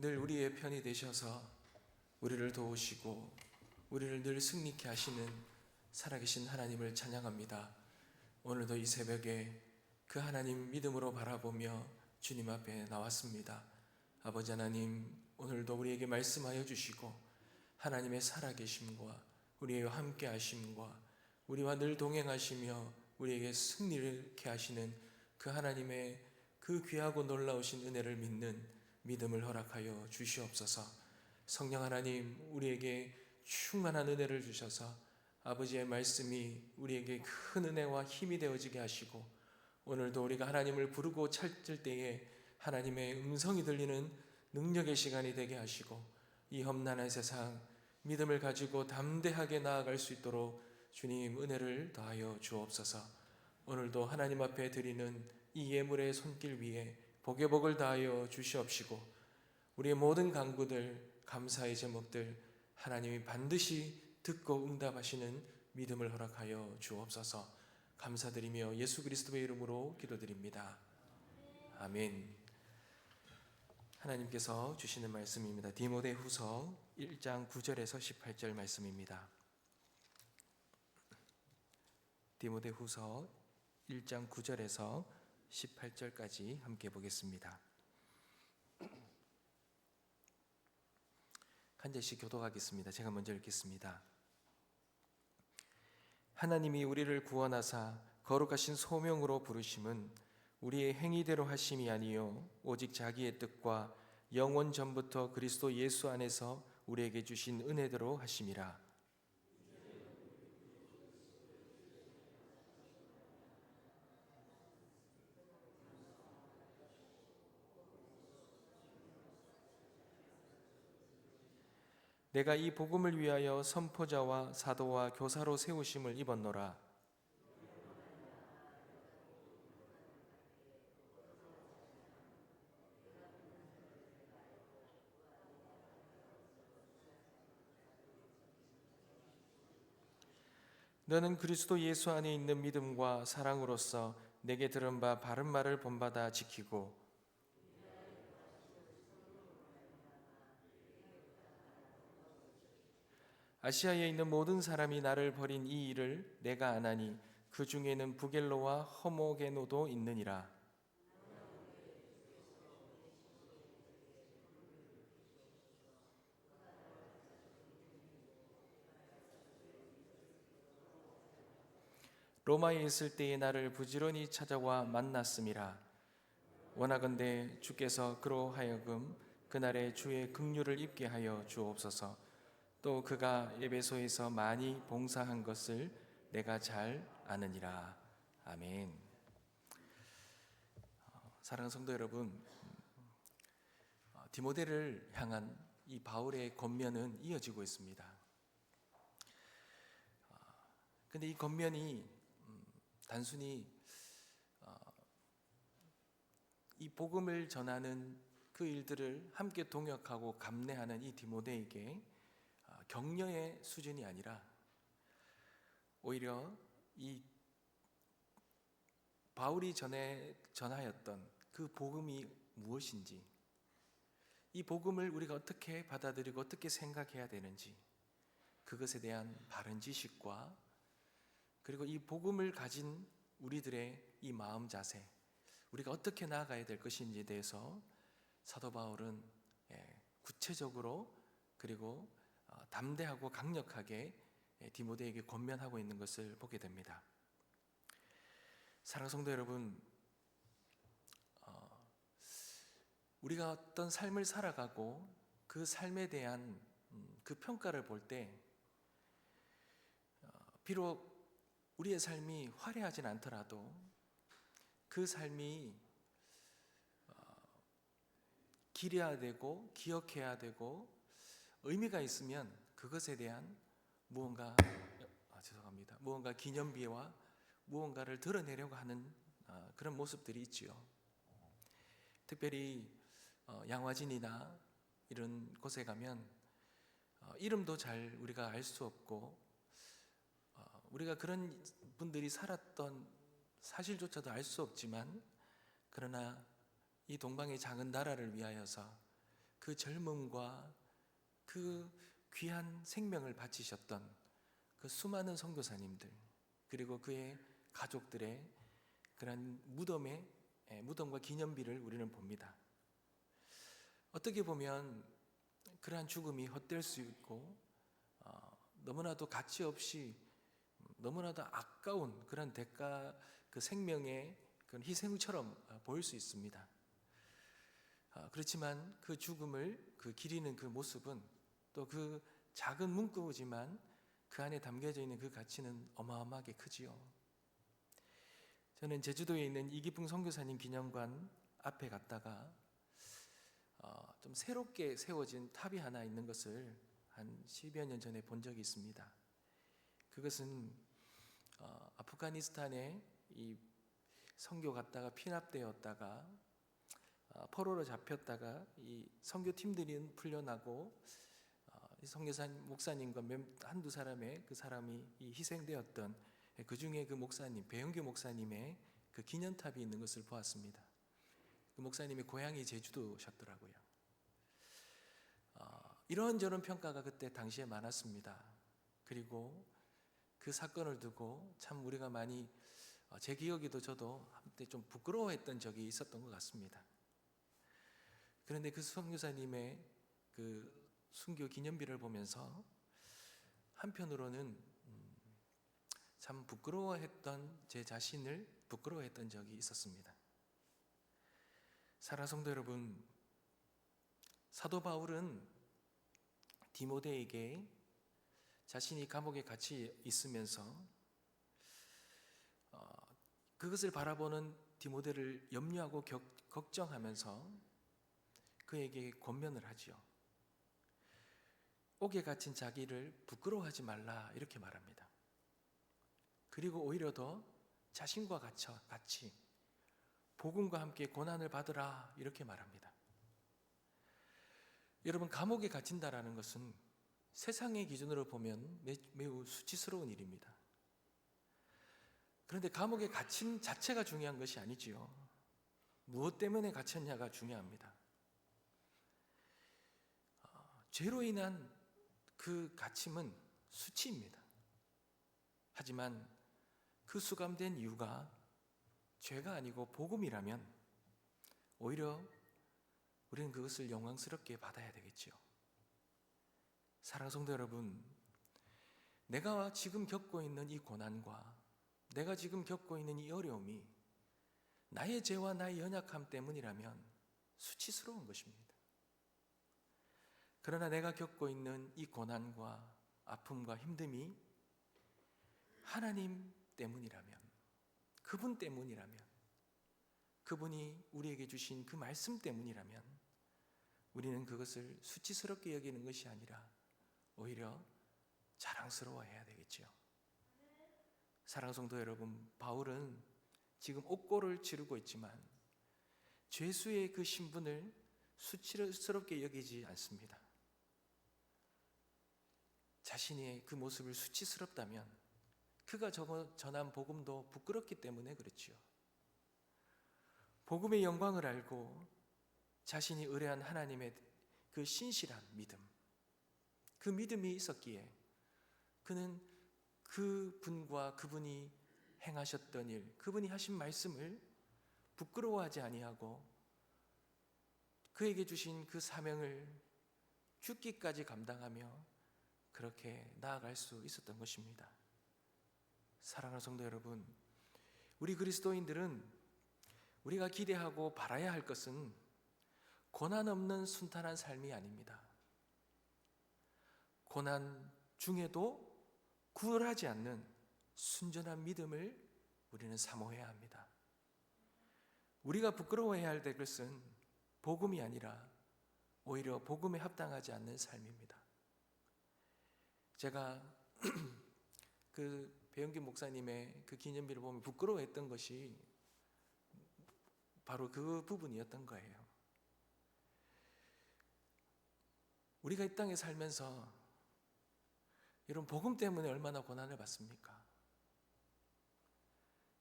늘 우리의 편이 되셔서 우리를 도우시고 우리를 늘 승리케 하시는 살아계신 하나님을 찬양합니다. 오늘도 이 새벽에 그 하나님 믿음으로 바라보며 주님 앞에 나왔습니다. 아버지 하나님, 오늘도 우리에게 말씀하여 주시고 하나님의 살아계심과 우리와 함께 하심과 우리와 늘 동행하시며 우리에게 승리를케 하시는 그 하나님의 그 귀하고 놀라우신 은혜를 믿는 믿음을 허락하여 주시옵소서. 성령 하나님, 우리에게 충만한 은혜를 주셔서 아버지의 말씀이 우리에게 큰 은혜와 힘이 되어지게 하시고, 오늘도 우리가 하나님을 부르고 찾을 때에 하나님의 음성이 들리는 능력의 시간이 되게 하시고, 이 험난한 세상 믿음을 가지고 담대하게 나아갈 수 있도록 주님 은혜를 더하여 주옵소서. 오늘도 하나님 앞에 드리는 이 예물의 손길 위에 복의 복을 다하여 주시옵시고, 우리의 모든 간구들, 감사의 제목들 하나님이 반드시 듣고 응답하시는 믿음을 허락하여 주옵소서. 감사드리며 예수 그리스도의 이름으로 기도드립니다. 아멘. 하나님께서 주시는 말씀입니다. 디모데후서 1장 9절에서 18절 말씀입니다. 디모데후서 1장 9절에서 18절까지 함께 보겠습니다. 한 절씩 교독하겠습니다. 제가 먼저 읽겠습니다. 하나님이 우리를 구원하사 거룩하신 소명으로 부르심은 우리의 행위대로 하심이 아니요 오직 자기의 뜻과 영원 전부터 그리스도 예수 안에서 우리에게 주신 은혜대로 하심이라. 내가 이 복음을 위하여 선포자와 사도와 교사로 세우심을 입었노라. 너는 그리스도 예수 안에 있는 믿음과 사랑으로서 내게 들은 바 바른 말을 본받아 지키고, 아시아에 있는 모든 사람이 나를 버린 이 일을 내가 아나니 그 중에는 부겔로와 허모게노도 있느니라. 로마에 있을 때에 나를 부지런히 찾아와 만났음이라. 원하건대 주께서 그로 하여금 그날의 주의 긍휼을 입게 하여 주옵소서. 또 그가 에베소에서 많이 봉사한 것을 내가 잘 아느니라. 아멘. 사랑하는 성도 여러분, 디모데를 향한 이 바울의 권면은 이어지고 있습니다. 근데 이 권면이 단순히 이 복음을 전하는 그 일들을 함께 동역하고 감내하는 이 디모데에게 격려의 수준이 아니라, 오히려 이 바울이 전하였던 그 복음이 무엇인지, 이 복음을 우리가 어떻게 받아들이고 어떻게 생각해야 되는지, 그것에 대한 바른 지식과 그리고 이 복음을 가진 우리들의 이 마음 자세, 우리가 어떻게 나아가야 될 것인지에 대해서 사도 바울은 구체적으로 그리고 담대하고 강력하게 디모데에게 권면하고 있는 것을 보게 됩니다. 사랑하는 성도 여러분, 우리가 어떤 삶을 살아가고 그 삶에 대한 그 평가를 볼 때, 비록 우리의 삶이 화려하진 않더라도 그 삶이 기려야 되고 기억해야 되고 의미가 있으면 그것에 대한 무언가 기념비와 무언가를 드러내려고 하는 그런 모습들이 있지요. 특별히 양화진이나 이런 곳에 가면 이름도 잘 우리가 알 수 없고, 우리가 그런 분들이 살았던 사실조차도 알 수 없지만, 그러나 이 동방의 작은 나라를 위하여서 그 젊음과 그 귀한 생명을 바치셨던 그 수많은 선교사님들, 그리고 그의 가족들의 그런 무덤과 기념비를 우리는 봅니다. 어떻게 보면 그러한 죽음이 헛될 수 있고 너무나도 가치 없이 너무나도 아까운 그런 대가, 그 생명의 그런 희생처럼 보일 수 있습니다. 그렇지만 그 죽음을 기리는 그 모습은, 또 그 작은 문구지만 그 안에 담겨져 있는 그 가치는 어마어마하게 크지요. 저는 제주도에 있는 이기풍 선교사님 기념관 앞에 갔다가 좀 새롭게 세워진 탑이 하나 있는 것을 한 10여 년 전에 본 적이 있습니다. 그것은 아프가니스탄에 이 선교 갔다가 피납되었다가 포로로 잡혔다가 이 선교팀들이 풀려나고 이 선교사님 목사님과 한두 사람의 그 사람이 희생되었던 그 중에 그 목사님, 배영규 목사님의 그 기념탑이 있는 것을 보았습니다. 그 목사님이 고향이 제주도셨더라고요. 이런저런 평가가 그때 당시에 많았습니다. 그리고 그 사건을 두고 참 우리가 많이, 제 기억에도 저도 한때 좀 부끄러워했던 적이 있었던 것 같습니다. 그런데 그 선교사님의 그 순교 기념비를 보면서 한편으로는 참 부끄러워했던 제 자신을 부끄러워했던 적이 있었습니다. 사랑하는 성도 여러분, 사도 바울은 디모데에게 자신이 감옥에 갇혀 있으면서 그것을 바라보는 디모데를 염려하고 걱정하면서 그에게 권면을 하지요. 옥에 갇힌 자기를 부끄러워하지 말라, 이렇게 말합니다. 그리고 오히려 더 자신과 같이 복음과 함께 고난을 받으라, 이렇게 말합니다. 여러분, 감옥에 갇힌다라는 것은 세상의 기준으로 보면 매우 수치스러운 일입니다. 그런데 감옥에 갇힘 자체가 중요한 것이 아니지요. 무엇 때문에 갇혔냐가 중요합니다. 죄로 인한 그 갇힘은 수치입니다. 하지만 그 수감된 이유가 죄가 아니고 복음이라면 오히려 우리는 그것을 영광스럽게 받아야 되겠지요. 사랑하는 성도 여러분, 내가 지금 겪고 있는 이 고난과 내가 지금 겪고 있는 이 어려움이 나의 죄와 나의 연약함 때문이라면 수치스러운 것입니다. 그러나 내가 겪고 있는 이 고난과 아픔과 힘듦이 하나님 때문이라면, 그분 때문이라면, 그분이 우리에게 주신 그 말씀 때문이라면 우리는 그것을 수치스럽게 여기는 것이 아니라 오히려 자랑스러워해야 되겠지요. 사랑하는 성도 여러분, 바울은 지금 옥고를 치르고 있지만 죄수의 그 신분을 수치스럽게 여기지 않습니다. 자신의 그 모습을 수치스럽다면 그가 전한 복음도 부끄럽기 때문에 그렇지요. 복음의 영광을 알고 자신이 의뢰한 하나님의 그 신실한 믿음, 그 믿음이 있었기에 그는 그분과 그분이 행하셨던 일, 그분이 하신 말씀을 부끄러워하지 아니하고 그에게 주신 그 사명을 죽기까지 감당하며 그렇게 나아갈 수 있었던 것입니다. 사랑하는 성도 여러분, 우리 그리스도인들은 우리가 기대하고 바라야 할 것은 고난 없는 순탄한 삶이 아닙니다. 고난 중에도 구걸하지 않는 순전한 믿음을 우리는 사모해야 합니다. 우리가 부끄러워해야 할 것은 복음이 아니라 오히려 복음에 합당하지 않는 삶입니다. 제가 그 배영규 목사님의 그 기념비를 보면 부끄러워했던 것이 바로 그 부분이었던 거예요. 우리가 이 땅에 살면서 여러분, 복음 때문에 얼마나 고난을 받습니까?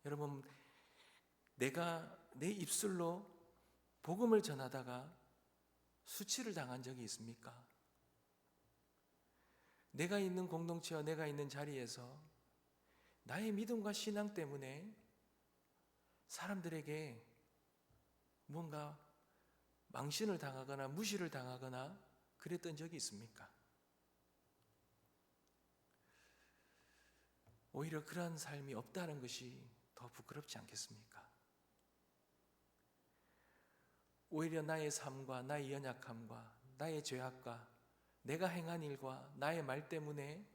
여러분, 내가 내 입술로 복음을 전하다가 수치를 당한 적이 있습니까? 내가 있는 공동체와 내가 있는 자리에서 나의 믿음과 신앙 때문에 사람들에게 뭔가 망신을 당하거나 무시를 당하거나 그랬던 적이 있습니까? 오히려 그러한 삶이 없다는 것이 더 부끄럽지 않겠습니까? 오히려 나의 삶과 나의 연약함과 나의 죄악과 내가 행한 일과 나의 말 때문에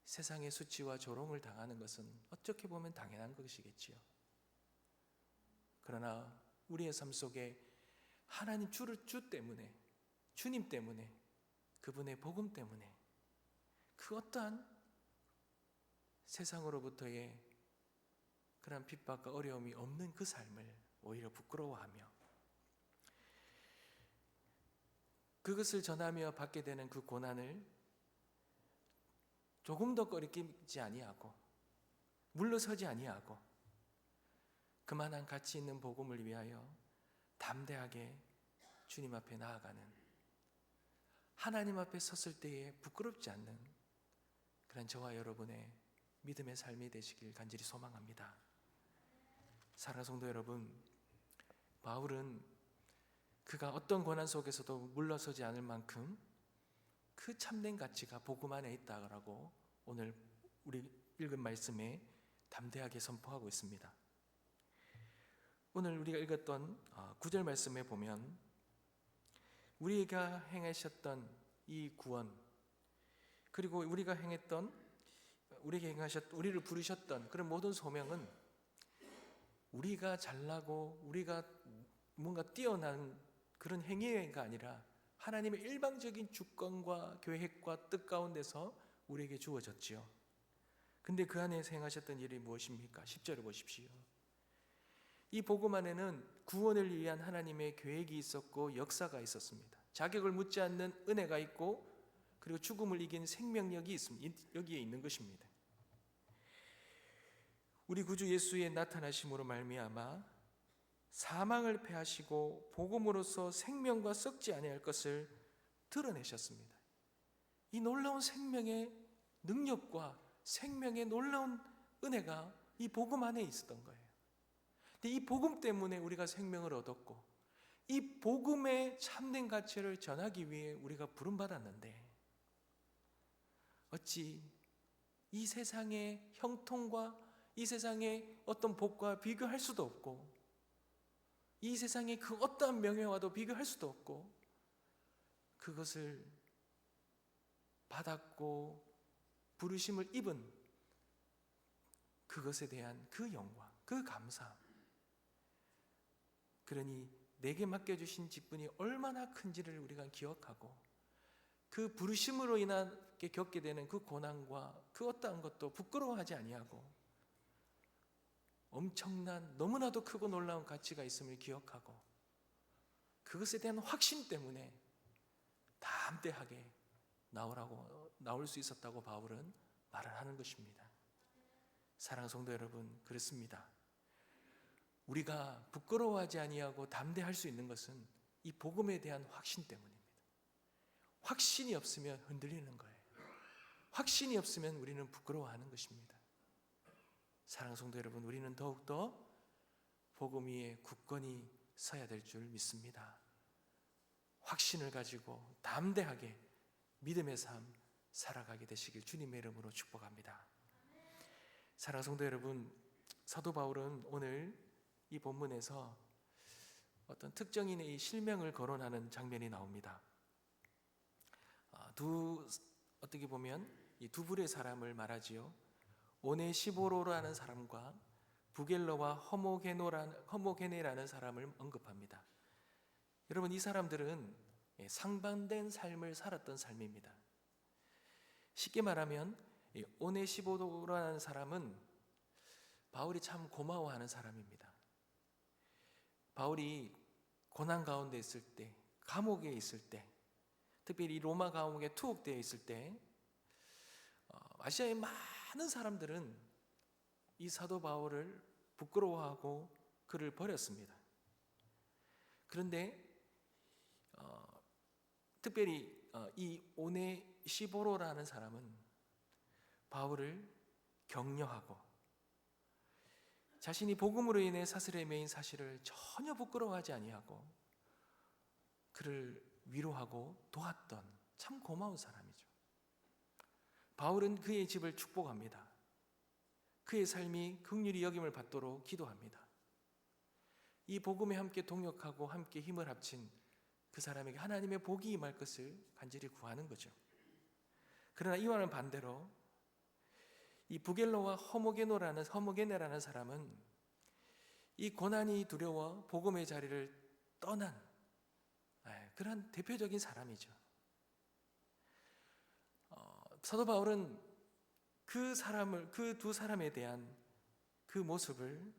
세상의 수치와 조롱을 당하는 것은 어떻게 보면 당연한 것이겠지요. 그러나 우리의 삶 속에 하나님 주 때문에, 주님 때문에, 그분의 복음 때문에 그 어떠한 세상으로부터의 그런 핍박과 어려움이 없는 그 삶을 오히려 부끄러워하며 그것을 전하며 받게 되는 그 고난을 조금 더 꺼리끼지 아니하고 물러서지 아니하고 그만한 가치 있는 복음을 위하여 담대하게 주님 앞에 나아가는, 하나님 앞에 섰을 때에 부끄럽지 않는 그런 저와 여러분의 믿음의 삶이 되시길 간절히 소망합니다. 사랑하는 성도 여러분, 바울은 그가 어떤 고난 속에서도 물러서지 않을 만큼 그 참된 가치가 복음 안에 있다고 오늘 우리 읽은 말씀에 담대하게 선포하고 있습니다. 오늘 우리가 읽었던 9절 말씀에 보면 우리가 행하셨던 이 구원, 그리고 우리를 부르셨던 그런 모든 소명은 우리가 잘나고 우리가 뭔가 뛰어난 그런 행위가 아니라 하나님의 일방적인 주권과 계획과 뜻 가운데서 우리에게 주어졌지요. 근데 그 안에서 행하셨던 일이 무엇입니까? 10절을 보십시오. 이 복음 안에는 구원을 위한 하나님의 계획이 있었고 역사가 있었습니다. 자격을 묻지 않는 은혜가 있고 그리고 죽음을 이긴 생명력이 여기에 있는 것입니다. 우리 구주 예수의 나타나심으로 말미암아 사망을 패하시고 복음으로써 생명과 썩지 아니할 것을 드러내셨습니다. 이 놀라운 생명의 능력과 생명의 놀라운 은혜가 이 복음 안에 있었던 거예요. 근데 이 복음 때문에 우리가 생명을 얻었고 이 복음의 참된 가치를 전하기 위해 우리가 부름받았는데 어찌 이 세상의 형통과 이 세상의 어떤 복과 비교할 수도 없고 이 세상의 그 어떠한 명예와도 비교할 수도 없고 그것을 받았고 부르심을 입은 그것에 대한 그 영광, 그 감사함, 그러니 내게 맡겨주신 직분이 얼마나 큰지를 우리가 기억하고 그 부르심으로 인하게 겪게 되는 그 고난과 그 어떠한 것도 부끄러워하지 아니하고 엄청난 너무나도 크고 놀라운 가치가 있음을 기억하고 그것에 대한 확신 때문에 담대하게 나올 수 있었다고 바울은 말을 하는 것입니다. 사랑하는 성도 여러분, 그렇습니다. 우리가 부끄러워하지 아니하고 담대할 수 있는 것은 이 복음에 대한 확신 때문입니다. 확신이 없으면 흔들리는 거예요. 확신이 없으면 우리는 부끄러워하는 것입니다. 사랑하는 성도 여러분, 우리는 더욱더 복음 위에 굳건히 서야 될 줄 믿습니다. 확신을 가지고 담대하게 믿음의 삶 살아가게 되시길 주님의 이름으로 축복합니다. 사랑하는 성도 여러분, 사도 바울은 오늘 이 본문에서 어떤 특정인의 이 실명을 거론하는 장면이 나옵니다. 어떻게 보면 이 두 부류의 사람을 말하지요. 오네시보로라는 사람과 부겔러와 허모게네라는 사람을 언급합니다. 여러분, 이 사람들은 상반된 삶을 살았던 삶입니다. 쉽게 말하면 오네시보로라는 사람은 바울이 참 고마워하는 사람입니다. 바울이 고난 가운데 있을 때, 감옥에 있을 때, 특별히 로마 감옥에 투옥되어 있을 때 아시아의 많은 사람들은 이 사도 바울을 부끄러워하고 그를 버렸습니다. 그런데 특별히 이 오네시보로라는 사람은 바울을 격려하고 자신이 복음으로 인해 사슬에 매인 사실을 전혀 부끄러워하지 아니하고 그를 위로하고 도왔던 참 고마운 사람이죠. 바울은 그의 집을 축복합니다. 그의 삶이 긍휼히 여김을 받도록 기도합니다. 이 복음에 함께 동역하고 함께 힘을 합친 그 사람에게 하나님의 복이 임할 것을 간절히 구하는 거죠. 그러나 이와는 반대로 이 부겔로와 허모게네라는 사람은 이 고난이 두려워 복음의 자리를 떠난 그런 대표적인 사람이죠. 사도 바울은 그 두 사람에 대한 그 모습을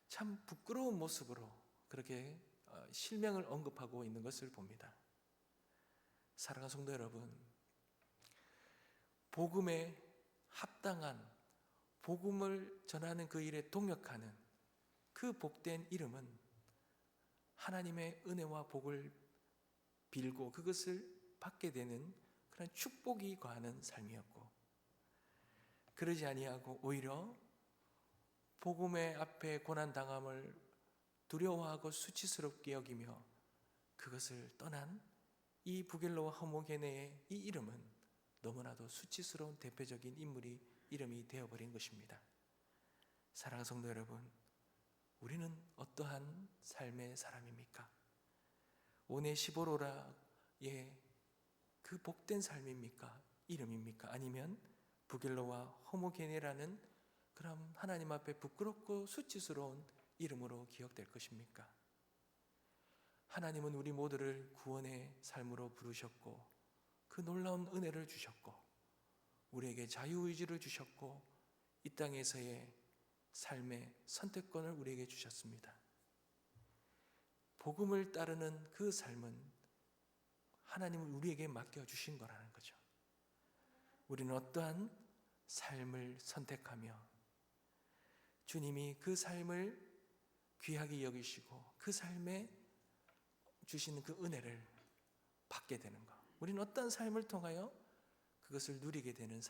참 부끄러운 모습으로 그렇게 실명을 언급하고 있는 것을 봅니다. 사랑하는 성도 여러분, 복음에 합당한 복음을 전하는 그 일에 동역하는 그 복된 이름은 하나님의 은혜와 복을 빌고 그것을 받게 되는 그런 축복이 거하는 삶이었고, 그러지 아니하고 오히려 복음의 앞에 고난당함을 두려워하고 수치스럽게 여기며 그것을 떠난 이 부겔로와 허모게네의 이 이름은 너무나도 수치스러운 대표적인 이름이 되어버린 것입니다. 사랑하는 성도 여러분, 우리는 어떠한 삶의 사람입니까? 오네시보로라의 그 복된 삶입니까? 이름입니까? 아니면 부겔로와 허모게네라는 그럼 하나님 앞에 부끄럽고 수치스러운 이름으로 기억될 것입니까? 하나님은 우리 모두를 구원의 삶으로 부르셨고 그 놀라운 은혜를 주셨고 우리에게 자유의지를 주셨고 이 땅에서의 삶의 선택권을 우리에게 주셨습니다. 복음을 따르는 그 삶은 하나님은 우리에게 맡겨주신 거라는 거죠. 우리는 어떠한 삶을 선택하며 주님이 그 삶을 귀하게 여기시고 그 삶에 주시는 그 은혜를 받게 되는 것, 우리는 어떤 삶을 통하여 그것을 누리게 되는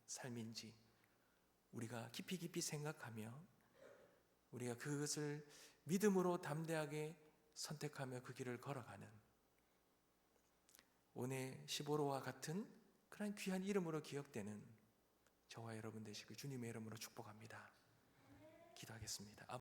삶인지 우리가 깊이 생각하며 우리가 그것을 믿음으로 담대하게 선택하며 그 길을 걸어가는 오네시보로와 같은 그런 귀한 이름으로 기억되는 저와 여러분 되시길 주님의 이름으로 축복합니다. 기도하겠습니다.